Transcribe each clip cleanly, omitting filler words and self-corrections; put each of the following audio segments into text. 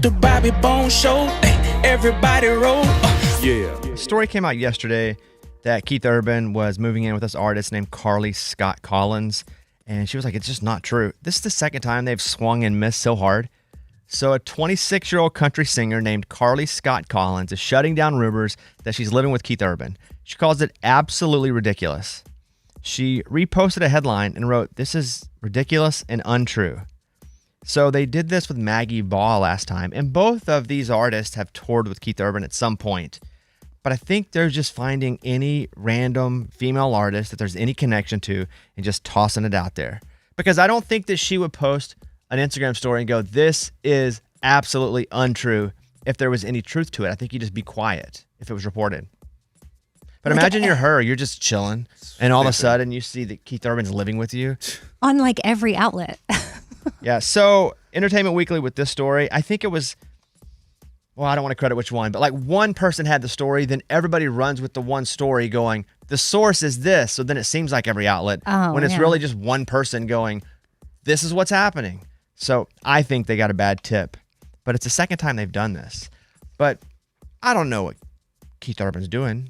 the Bobby Bone Show. Everybody roll. Yeah. A story came out yesterday that Keith Urban was moving in with this artist named Carly Scott Collins. And she was like, it's just not true. This is the second time they've swung and missed so hard. So a 26-year-old country singer named Carly Scott Collins is shutting down rumors that she's living with Keith Urban. She calls it absolutely ridiculous. She reposted a headline and wrote, "This is ridiculous and untrue." So they did this with Maggie Ball last time, and both of these artists have toured with Keith Urban at some point. But I think they're just finding any random female artist that there's any connection to and just tossing it out there. Because I don't think that she would post an Instagram story and go, "This is absolutely untrue," if there was any truth to it. I think you'd just be quiet if it was reported. But imagine you're her, you're just chilling, and all of a sudden you see that Keith Urban's living with you. On like every outlet. Yeah, so Entertainment Weekly with this story, I think it was, well, I don't want to credit which one, but like one person had the story, then everybody runs with the one story going, the source is this. So then it seems like every outlet, when it's really just one person going, this is what's happening. So I think they got a bad tip, but it's the second time they've done this. But I don't know what Keith Urban's doing.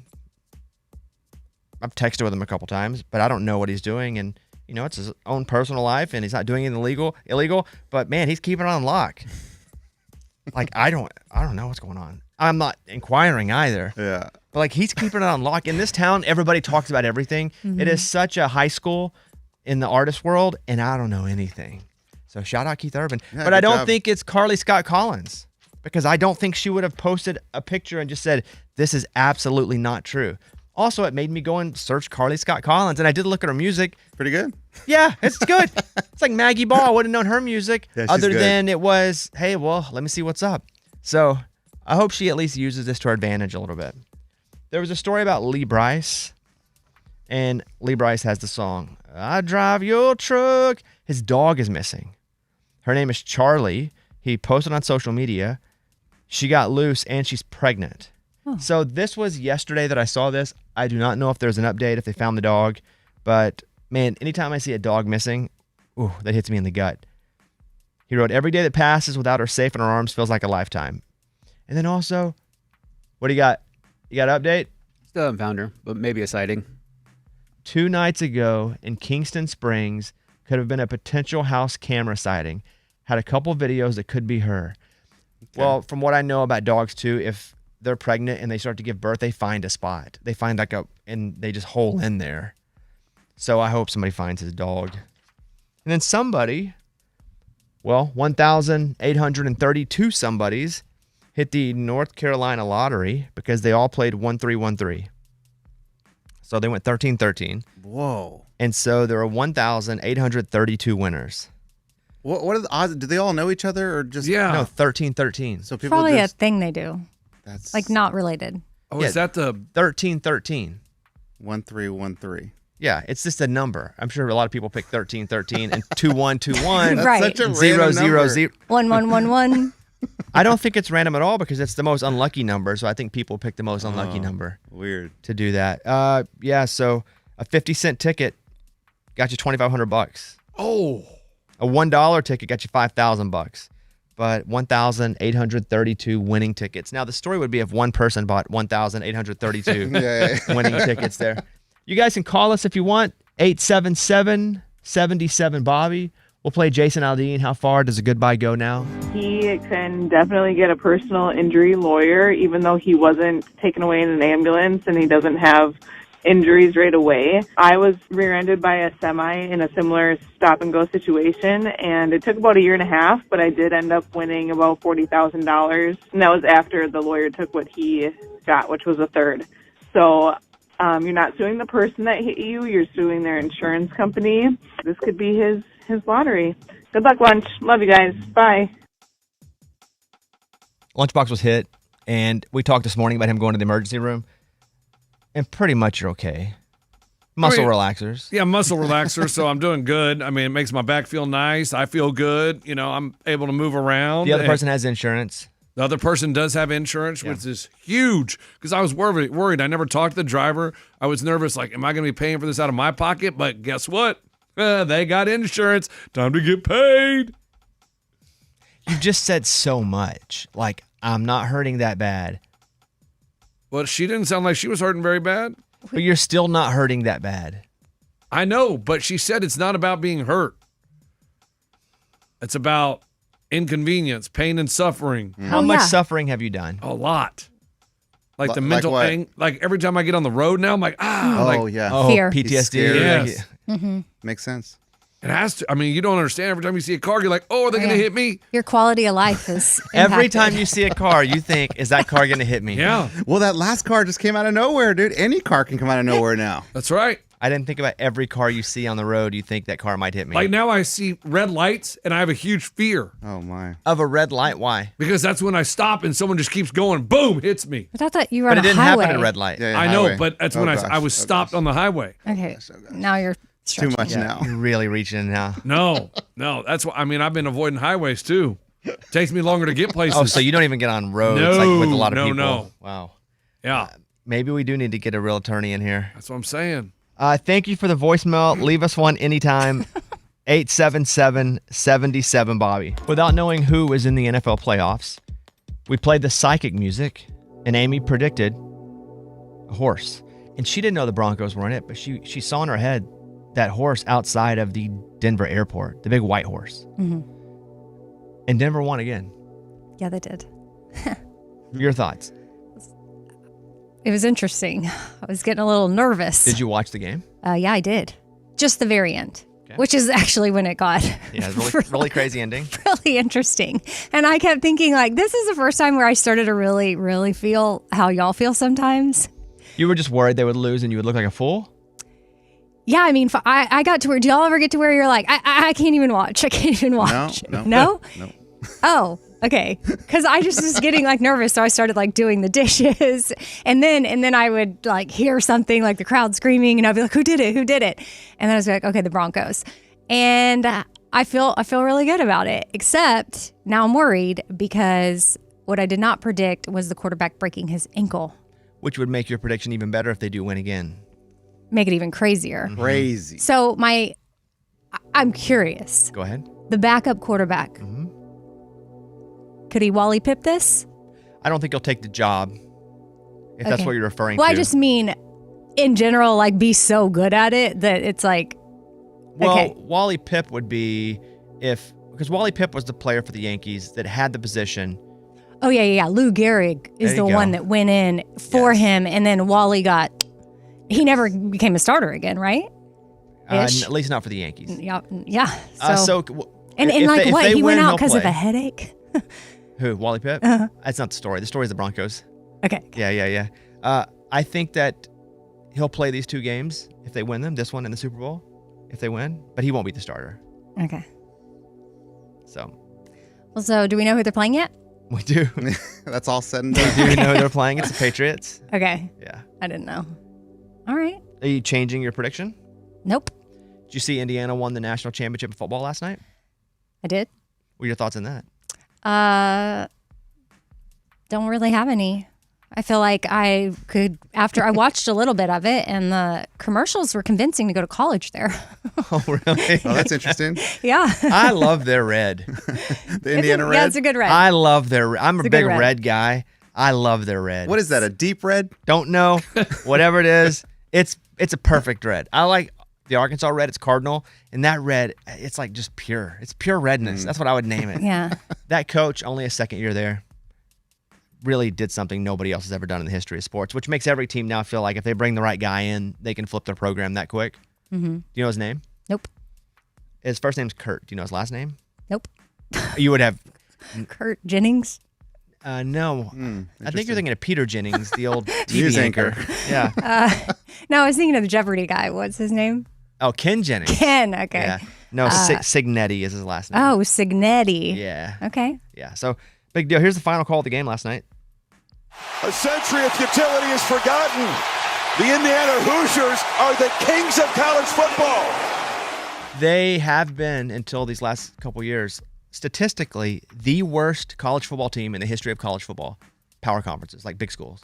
I've texted with him a couple times, but I don't know what he's doing. And you know, it's his own personal life, and he's not doing anything illegal. But man, he's keeping it on lock. Like I don't know what's going on. I'm not inquiring either. Yeah. But like he's keeping it on lock. In this town, everybody talks about everything. Mm-hmm. It is such a high school in the artist world, and I don't know anything. So shout out Keith Urban. Yeah, but I don't think it's Carly Scott Collins, because I don't think she would have posted a picture and just said, "This is absolutely not true." Also, it made me go and search Carly Scott Collins, and I did look at her music. Pretty good. Yeah, it's good. It's like Maggie Ball. I wouldn't have known her music other good. than it was, hey, well, let me see what's up. So I hope she at least uses this to her advantage a little bit. There was a story about Lee Brice, and Lee Brice has the song, "I Drive Your Truck." His dog is missing. Her name is Charlie. He posted on social media. She got loose, and she's pregnant. Oh. So this was yesterday that I saw this. I do not know if there's an update, if they found the dog. But, man, anytime I see a dog missing, ooh, that hits me in the gut. He wrote, "Every day that passes without her safe in her arms feels like a lifetime." And then also, what do you got? You got an update? Still haven't found her, but maybe a sighting. 2 nights ago in Kingston Springs, could have been a potential house camera sighting. Had a couple videos that could be her. Okay. Well, from what I know about dogs, too, if they're pregnant and they start to give birth, they find a spot. They find and they just hole in there. So I hope somebody finds his dog. And then somebody, 1,832 somebodies hit the North Carolina lottery because they all played 1313. So they went 1313. Whoa. And so there are 1,832 winners. What are the odds? Do they all know each other or just? Yeah. No, 1313. So people probably a thing they do. That's like not related. Oh, yeah, is that the 1313? 1313. Yeah, it's just a number. I'm sure a lot of people pick 1313 and 2121. Right. Such a 000. 1111. I don't think it's random at all because it's the most unlucky number. So I think people pick the most unlucky number. Weird. To do that. Yeah. So a 50-cent ticket got you $2,500. Oh. A $1 ticket got you $5,000. But 1,832 winning tickets. Now the story would be if one person bought 1,832 winning tickets there. You guys can call us if you want. 877-77-BOBBY. We'll play Jason Aldean. How far does a goodbye go now? He can definitely get a personal injury lawyer, even though he wasn't taken away in an ambulance and he doesn't have injuries right away. I was rear-ended by a semi in a similar stop-and-go situation, and it took about a year and a half, but I did end up winning about $40,000, and that was after the lawyer took what he got, which was a third. So you're not suing the person that hit you, you're suing their insurance company. This could be his lottery. Good luck, Lunch. Love you guys. Bye. Lunchbox was hit, and we talked this morning about him going to the emergency room. And pretty much you're okay. Muscle relaxers. Yeah, muscle relaxers, so I'm doing good. I mean, it makes my back feel nice. I feel good. You know, I'm able to move around. The other person has insurance. The other person does have insurance, which is huge because I was worried. I never talked to the driver. I was nervous, like, am I going to be paying for this out of my pocket? But guess what? They got insurance. Time to get paid. You just said so much. Like, I'm not hurting that bad. Well, she didn't sound like she was hurting very bad. But you're still not hurting that bad. I know, but she said it's not about being hurt. It's about inconvenience, pain, and suffering. How much suffering have you done? A lot. Like the Like mental what? like every time I get on the road now, I'm like, yeah. Oh, Fear. PTSD. scared. Yes. Makes sense. It has to. I mean, you don't understand. Every time you see a car, you're like, oh, are they going to hit me? Your quality of life is Every impacted. time you see a car, you think, is that car going to hit me? Yeah, Well, that last car just came out of nowhere, dude. Any car can come out of nowhere now. that's right. I didn't think about every car you see on the road, you think that car might hit me. Like now I see red lights and I have a huge fear Oh, my. Of a red light, why? because that's when I stop and someone just keeps going, boom, hits me. But I thought you were But on it a didn't highway. happen at a red light. Yeah, I know, highway. but that's Oh, when gosh. I was stopped on the highway. Okay. Now you're Too much Yeah, now. you're really reaching now. No, that's what I mean. I've been avoiding highways too. Takes me longer to get places. Oh, so you don't even get on roads like with a lot of people. No. Wow. Yeah, Maybe we do need to get a real attorney in here. that's what I'm saying. Thank you for the voicemail. Leave us one anytime. 877-77-Bobby. Without knowing who was in the NFL playoffs, we played the psychic music, and Amy predicted a horse. And she didn't know the Broncos were in it, but she saw in her head that horse outside of the Denver airport, the big white horse. Mm-hmm. And Denver won again. Yeah, they did. Your thoughts? It was interesting. I was getting a little nervous. Did you watch the game? Yeah, I did. Just the very end, Okay. which is actually when it got Yeah, it's really crazy ending. really interesting. And I kept thinking, like, this is the first time where I started to really, really feel how y'all feel sometimes. You were just worried they would lose and you would look like a fool? Yeah, I mean, I got to where, do y'all ever get to where you're like, I can't even watch. I can't even watch. No. No? No. Oh, okay. Because I just was getting like nervous, so I started like doing the dishes, and then I would like hear something like the crowd screaming, and I'd be like, "Who did it? Who did it?" And then I was like, "Okay, the Broncos." And I feel really good about it. Except now I'm worried because what I did not predict was the quarterback breaking his ankle. Which would make your prediction even better if they do win again. Make it even crazier. Crazy. So I'm curious. Go ahead. The backup quarterback. Could he Wally Pip this? I don't think he'll take the job, if that's Okay. what you're referring Well, to. I just mean, in general, like be so good at it that it's like, Well, okay. Wally Pip would be because Wally Pip was the player for the Yankees that had the position. oh yeah. Lou Gehrig is There the you one go. that went in for Yes. him, and then Wally he never became a starter again, right? Ish. At least not for the Yankees. Yeah. And if like they- if what? they He went win, out he'll because of play. a headache. Who? Wally Pip? Uh-huh. That's not the story. The story is the Broncos. Okay. Yeah. I think that he'll play these two games if they win them, this one and the Super Bowl, if they win, but he won't be the starter. Okay. So Well, so do we know who they're playing yet? we do. That's all said and Do done. you know who they're playing? It's the Patriots. Okay. Yeah. I didn't know. All right. Are you changing your prediction? Nope. Did you see Indiana won the national championship in football last night? I did. What are your thoughts on that? Don't really have any. I feel like I could, after I watched a little bit of it, and the commercials were convincing to go to college there. Oh, really? Oh, that's interesting. Yeah. I love their red. The Indiana Yeah, red. it's a good red. I love their. I'm a It's a big good red. red guy. I love their red. What is that? A deep red? Don't know. Whatever it is, it's a perfect red. I like the Arkansas red. It's cardinal, and that red, it's like just pure. It's pure redness. That's what I would name it. Yeah. That coach, only a second year there, really did something nobody else has ever done in the history of sports, which makes every team now feel like if they bring the right guy in, they can flip their program that quick. Mm-hmm. Do you know his name? Nope. His first name's Kurt. Do you know his last name? Nope. You would have. Kurt Jennings. No. I think interesting. you're thinking of Peter Jennings, the old TV News anchor. anchor. Yeah. No, I was thinking of the Jeopardy guy. What's his name? Oh, Ken Jennings. Ken. Okay. Yeah. No, Signetti is his last name. Oh, Signetti. Yeah. Okay. Yeah. So, big deal. Here's the final call of the game last night. A century of futility is forgotten. The Indiana Hoosiers are the kings of college football. They have been, until these last couple years, statistically, the worst college football team in the history of college football. Power conferences, like big schools.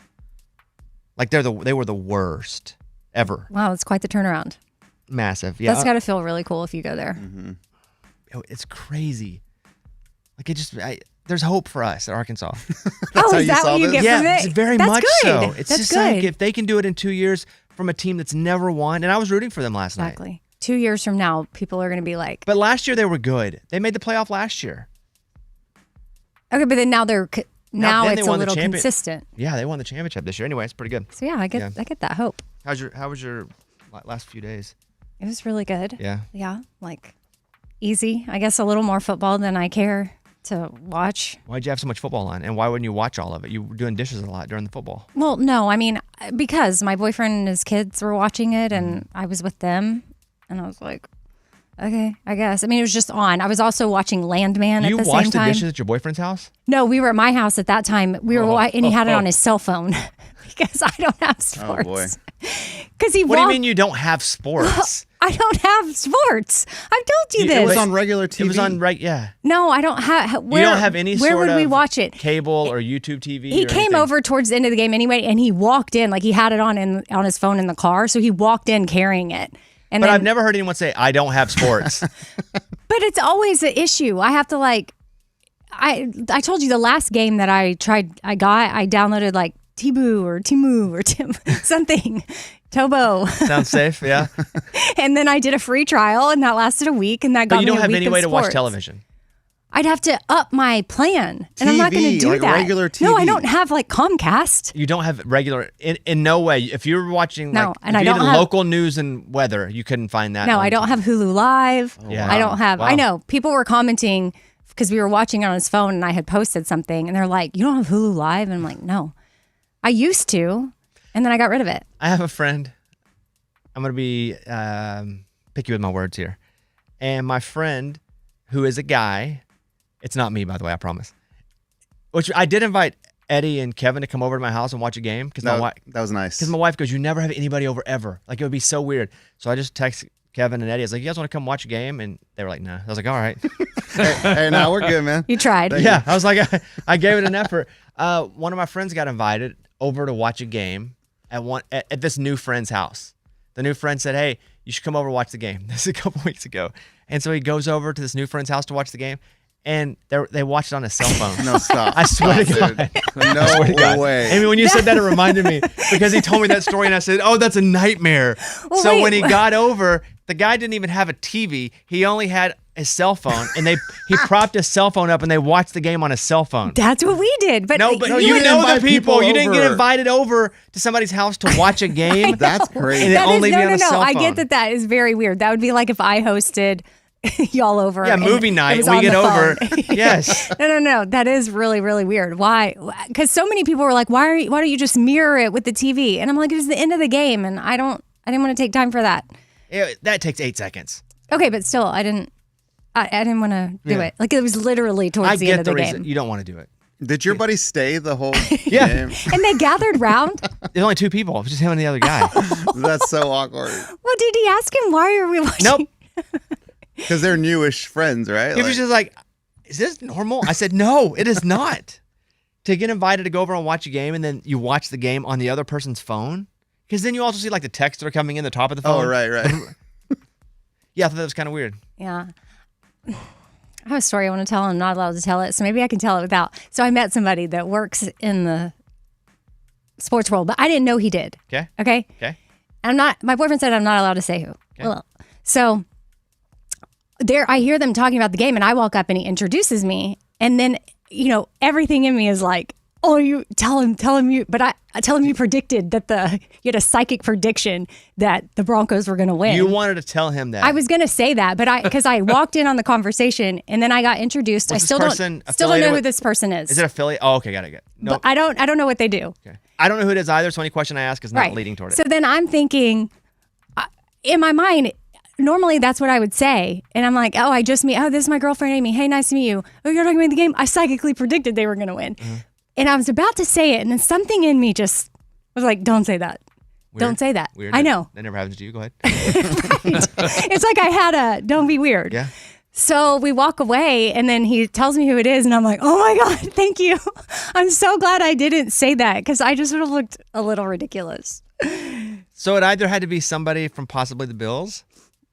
Like they were the worst ever. Wow, that's quite the turnaround. Massive. Yeah. That's got to feel really cool if you go there. It's crazy. Like there's hope for us at Arkansas. Oh, is that what you get from Yeah, it? very That's much good. so. It's That's just good. like if they can do it in 2 years from a team that's never won, and I was rooting for them last night. Exactly. 2 years from now, people are going to be like, But last year they were good. They made the playoff last year. okay, but then now they're now then they it's a won the little champion- consistent. Yeah, they won the championship this year. Anyway, it's pretty good. So yeah, I get that hope. How was your last few days? It was really good. Yeah. Yeah, like easy. I guess a little more football than I care to watch. Why'd you have so much football on? And why wouldn't you watch all of it? You were doing dishes a lot during the football. Well, no, I mean, because my boyfriend and his kids were watching it and I was with them and I was like, okay, I guess. I mean, it was just on. I was also watching Landman You at the same watched the time. dishes at your boyfriend's house? No, we were at my house at that time. We were, and he had it on his cell phone because I don't have sports. Oh, boy. Because he What do you mean you don't have sports? I don't have sports. I've told you this. It was on regular TV. It was on yeah. No, I don't have. Where, You don't have any Where sort would of we watch it? Cable or YouTube TV? He or came anything? over towards the end of the game anyway, and he walked in like he had it on his phone in the car. So he walked in carrying it. And But then, I've never heard anyone say I don't have sports. But it's always an issue. I have to like. I told you the last game that I downloaded like Timu or Tim something. Tobo. Sounds safe, yeah. And then I did a free trial, and that lasted a week, and that got But you me don't a have week any of way to watch sports. television. I'd have to up my plan, and I'm not going to TV, do like that. regular No, I TV. don't have like Comcast. You don't have regular in no way. If you're watching No, like and if I you don't did have- local news and weather, you couldn't find that. No, on I don't TV. have Hulu Live. Yeah. I don't have. Wow. I know people were commenting because we were watching it on his phone, and I had posted something, and they're like, "You don't have Hulu Live?" And I'm like, "No, I used to," and then I got rid of it. I have a friend. I'm going to be picky with my words here. And my friend, who is a guy, it's not me, by the way, I promise. Which I did invite Eddie and Kevin to come over to my house and watch a game because my That was nice. Because my wife goes, you never have anybody over ever. Like, it would be so weird. So I just text Kevin and Eddie. I was like, you guys want to come watch a game? And they were like, no. I was like, all right. hey, now we're good, man. You tried. Yeah. I was like, I gave it an effort. One of my friends got invited over to watch a game at this new friend's house. The new friend said, hey, you should come over and watch the game. This is a couple weeks ago. And so he goes over to this new friend's house to watch the game. And they watched it on his cell phone. No, stop. I swear to Stop, God. dude. No way. Amy, when you said that, it reminded me because he told me that story and I said, oh, that's a nightmare. Well, so wait. when he got over, the guy didn't even have a TV. He only had his cell phone and he propped his cell phone up and they watched the game on his cell phone. That's what we did. But No, but No, you you didn't know invite the people. people You didn't get over. invited over to somebody's house to watch a game. That's crazy. And it that only is, be no, on no, a no. cell I phone. get that is very weird. That would be like if I hosted y'all over. Yeah, and movie it night. was We on get the over. phone. Yes. No. That is really, really weird. Why? Because so many people were like, why don't you just mirror it with the TV? And I'm like, it's the end of the game, and I didn't want to take time for that. That takes 8 seconds. Okay, but still, I didn't want to do Yeah. it. Like it was literally towards I the end get of the the reason. game. You don't want to do it. Did your buddy stay the whole Yeah. game? And they gathered round. There's only 2 people. It was just him and the other guy. That's so awkward. Well, did he ask him why are we watching? Nope. Because they're newish friends, right? He was just like, is this normal? I said, no, it is not. To get invited to go over and watch a game and then you watch the game on the other person's phone? Because then you also see like the texts that are coming in the top of the phone. Oh, right. Yeah, I thought that was kind of weird. Yeah. I have a story I want to tell. I'm not allowed to tell it, so maybe I can tell it without. So I met somebody that works in the sports world, but I didn't know he did. Okay. Okay. Okay. My boyfriend said I'm not allowed to say who. Well, so there, I hear them talking about the game, and I walk up and he introduces me, and then everything in me is like, oh, you tell him you, but I tell him you predicted that you had a psychic prediction that the Broncos were going to win. You wanted to tell him that. I was going to say that, but because I walked in on the conversation and then I got introduced. Was I this still person don't affiliated know who with- this person is. Is it affiliate? Oh, okay, got it. No, But I don't know what they do. okay. I don't know who it is either, so any question I ask is not leading toward it. So then I'm thinking, in my mind, normally that's what I would say. And I'm like, oh, this is my girlfriend Amy. Hey, nice to meet you. Oh, you're talking about the game? I psychically predicted they were going to win. Mm-hmm. And I was about to say it, and then something in me just was like, don't say that. Weird. Don't say that. Weird. I know. That never happens to you. Go ahead. It's like I had don't be weird. Yeah. So we walk away and then he tells me who it is and I'm like, oh my God, thank you. I'm so glad I didn't say that because I just would have looked a little ridiculous. So it either had to be somebody from possibly the Bills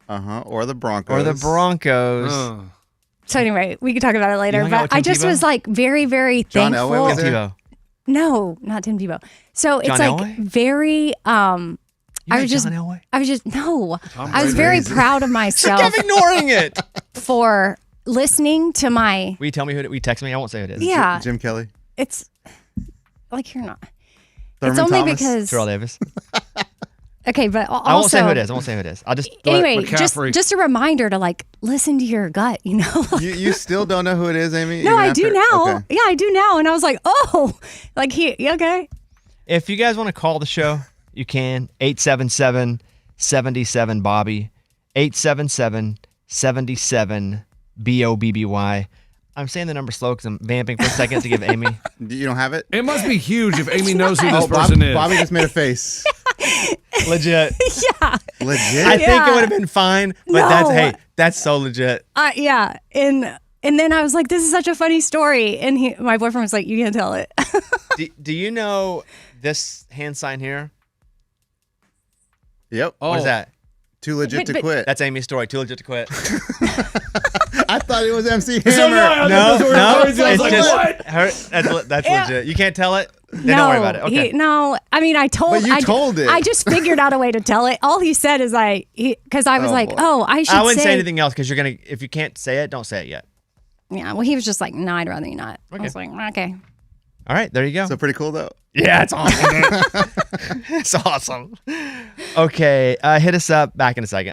Or the Broncos. or the Broncos. So anyway, we can talk about it later. hung out But with I Tim just Tebow? was like very, very John thankful. Elway was Tim there? Tebow. No, not Tim Tebow. So it's John like Elway? very. You I met was just. John Elway? I was just no. I was very proud of myself Keep ignoring it. for listening to my. Will you tell me who it is? Will you text me? I won't say who it is. Yeah, Jim Kelly. it's like you're not. Thurman it's only Thomas? because. Terrell Davis. Okay, but also. I won't say who it is. I won't say who it is. I'll just. Anyway, McCaffrey. just a reminder to like listen to your gut. You know. You still don't know who it is, Amy? No, even I do after- now. Okay. Yeah, I do now. And I was like, oh, like okay. If you guys want to call the show, you can. 877-77-BOBBY. 877-77-BOBBY. I'm saying the number slow because I'm vamping for a second to give Amy. You don't have it? It must be huge if Amy knows who this Oh, person is. Bobby just made a face. Legit. Yeah. Legit? I think Yeah. it would have been fine, but No. that's so legit. Yeah. And then I was like, this is such a funny story. And my boyfriend was like, you can't tell it. Do you know this hand sign here? Yep. What is that? Too legit to But- quit. That's Amy's story. Too legit to quit. I thought it was MC So Hammer. no, No, crazy. I was it's like, just what? her. That's Yeah. legit. You can't tell it. Then don't worry about it. Okay. I mean, I told. But you told it. I just figured out a way to tell it. All he said is because I was Oh, like, boy. oh, I should I wouldn't say anything else because if you can't say it, don't say it yet. Yeah. Well, he was just like, no, I'd rather you not. I Okay. was like, okay. All right, there you go. So pretty cool, though. Yeah, it's awesome. It's awesome. Okay, hit us up back in a second.